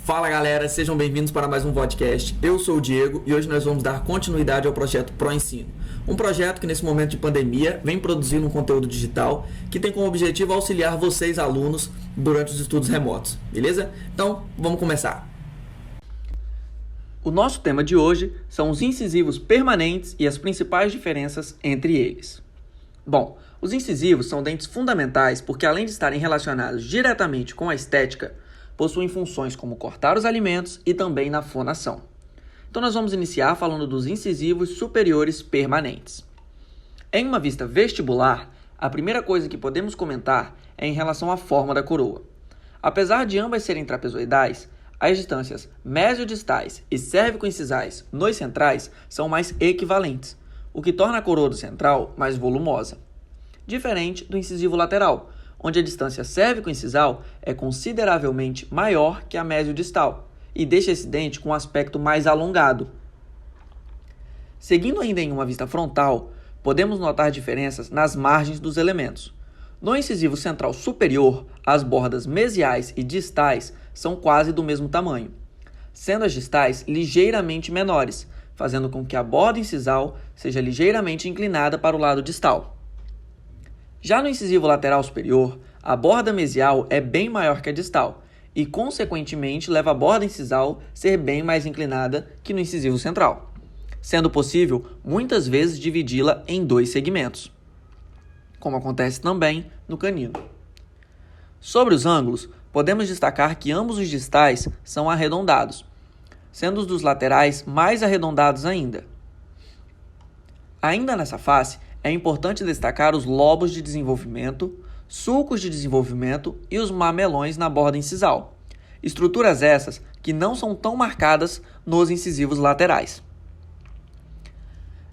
Fala galera, sejam bem-vindos para mais um podcast. Eu sou o Diego e hoje nós vamos dar continuidade ao projeto ProEnsino. Um projeto que nesse momento de pandemia vem produzindo um conteúdo digital que tem como objetivo auxiliar vocês alunos durante os estudos remotos, beleza? Então, vamos começar. O nosso tema de hoje são os incisivos permanentes e as principais diferenças entre eles. Bom, os incisivos são dentes fundamentais porque, além de estarem relacionados diretamente com a estética, possuem funções como cortar os alimentos e também na fonação. Então nós vamos iniciar falando dos incisivos superiores permanentes. Em uma vista vestibular, a primeira coisa que podemos comentar é em relação à forma da coroa. Apesar de ambas serem trapezoidais, as distâncias mesiodistais e cérvico-incisais nos centrais são mais equivalentes, o que torna a coroa do central mais volumosa. Diferente do incisivo lateral, onde a distância cérvico-incisal é consideravelmente maior que a mesiodistal e deixa esse dente com um aspecto mais alongado. Seguindo ainda em uma vista frontal, podemos notar diferenças nas margens dos elementos. No incisivo central superior, as bordas mesiais e distais são quase do mesmo tamanho, sendo as distais ligeiramente menores, fazendo com que a borda incisal seja ligeiramente inclinada para o lado distal. Já no incisivo lateral superior, a borda mesial é bem maior que a distal e, consequentemente, leva a borda incisal a ser bem mais inclinada que no incisivo central, sendo possível, muitas vezes, dividi-la em dois segmentos, como acontece também no canino. Sobre os ângulos, podemos destacar que ambos os distais são arredondados, sendo os dos laterais mais arredondados ainda. Ainda nessa face, é importante destacar os lobos de desenvolvimento, sulcos de desenvolvimento e os mamelões na borda incisal. Estruturas essas que não são tão marcadas nos incisivos laterais.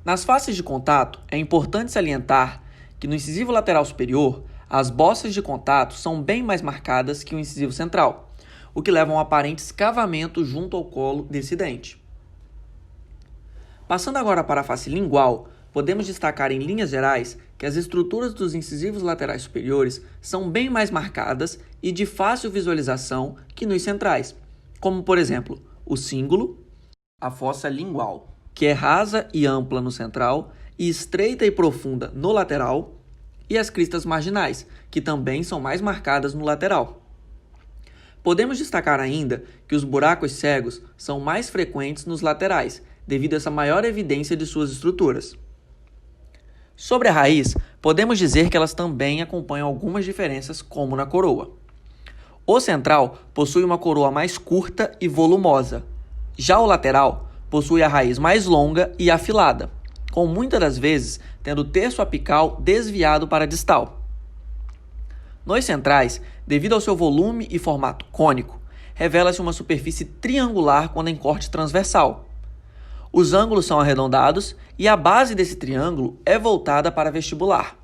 Nas faces de contato, é importante salientar que no incisivo lateral superior, as bossas de contato são bem mais marcadas que o incisivo central, o que leva a um aparente escavamento junto ao colo desse dente. Passando agora para a face lingual, podemos destacar em linhas gerais que as estruturas dos incisivos laterais superiores são bem mais marcadas e de fácil visualização que nos centrais, como por exemplo o cíngulo, a fossa lingual, que é rasa e ampla no central e estreita e profunda no lateral, e as cristas marginais, que também são mais marcadas no lateral. Podemos destacar ainda que os buracos cegos são mais frequentes nos laterais, devido a essa maior evidência de suas estruturas. Sobre a raiz, podemos dizer que elas também acompanham algumas diferenças, como na coroa. O central possui uma coroa mais curta e volumosa. Já o lateral possui a raiz mais longa e afilada, com muitas das vezes tendo o terço apical desviado para a distal. Nos centrais, devido ao seu volume e formato cônico, revela-se uma superfície triangular quando em corte transversal. Os ângulos são arredondados e a base desse triângulo é voltada para vestibular.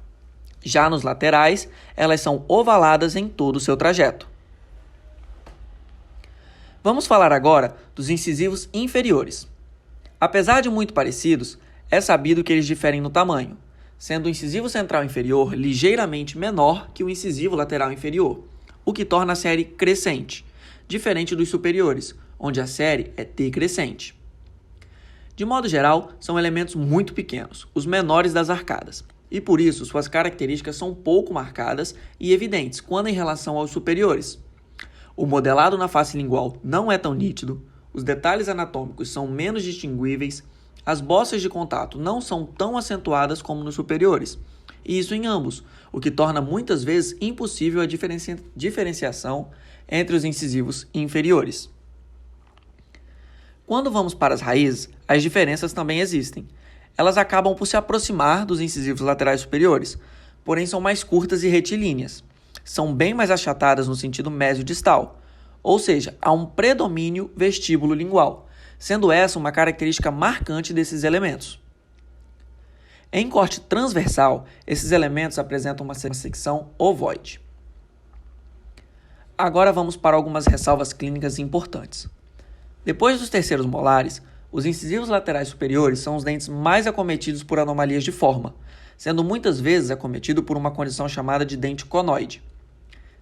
Já nos laterais, elas são ovaladas em todo o seu trajeto. Vamos falar agora dos incisivos inferiores. Apesar de muito parecidos, é sabido que eles diferem no tamanho, sendo o incisivo central inferior ligeiramente menor que o incisivo lateral inferior, o que torna a série crescente, diferente dos superiores, onde a série é decrescente. De modo geral, são elementos muito pequenos, os menores das arcadas, e por isso suas características são pouco marcadas e evidentes quando em relação aos superiores. O modelado na face lingual não é tão nítido, os detalhes anatômicos são menos distinguíveis, as bossas de contato não são tão acentuadas como nos superiores, e isso em ambos, o que torna muitas vezes impossível a diferenciação entre os incisivos inferiores. Quando vamos para as raízes, as diferenças também existem. Elas acabam por se aproximar dos incisivos laterais superiores, porém são mais curtas e retilíneas. São bem mais achatadas no sentido mesiodistal, ou seja, há um predomínio vestíbulo lingual, sendo essa uma característica marcante desses elementos. Em corte transversal, esses elementos apresentam uma secção ovoide. Agora vamos para algumas ressalvas clínicas importantes. Depois dos terceiros molares, os incisivos laterais superiores são os dentes mais acometidos por anomalias de forma, sendo muitas vezes acometido por uma condição chamada de dente conoide.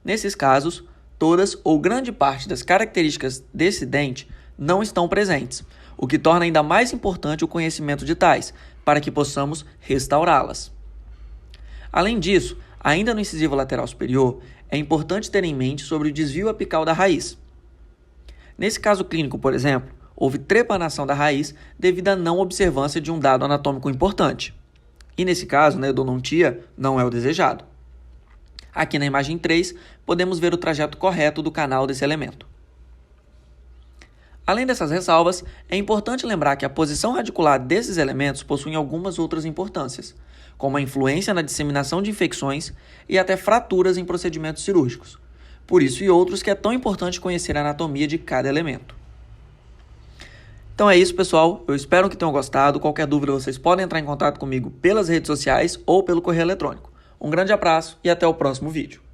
Nesses casos, todas ou grande parte das características desse dente não estão presentes, o que torna ainda mais importante o conhecimento de tais, para que possamos restaurá-las. Além disso, ainda no incisivo lateral superior, é importante ter em mente sobre o desvio apical da raiz. Nesse caso clínico, por exemplo, houve trepanação da raiz devido à não observância de um dado anatômico importante. E nesse caso, a endodontia não é o desejado. Aqui na imagem 3, podemos ver o trajeto correto do canal desse elemento. Além dessas ressalvas, é importante lembrar que a posição radicular desses elementos possui algumas outras importâncias, como a influência na disseminação de infecções e até fraturas em procedimentos cirúrgicos. Por isso e outros que é tão importante conhecer a anatomia de cada elemento. Então é isso, pessoal. Eu espero que tenham gostado. Qualquer dúvida, vocês podem entrar em contato comigo pelas redes sociais ou pelo correio eletrônico. Um grande abraço e até o próximo vídeo.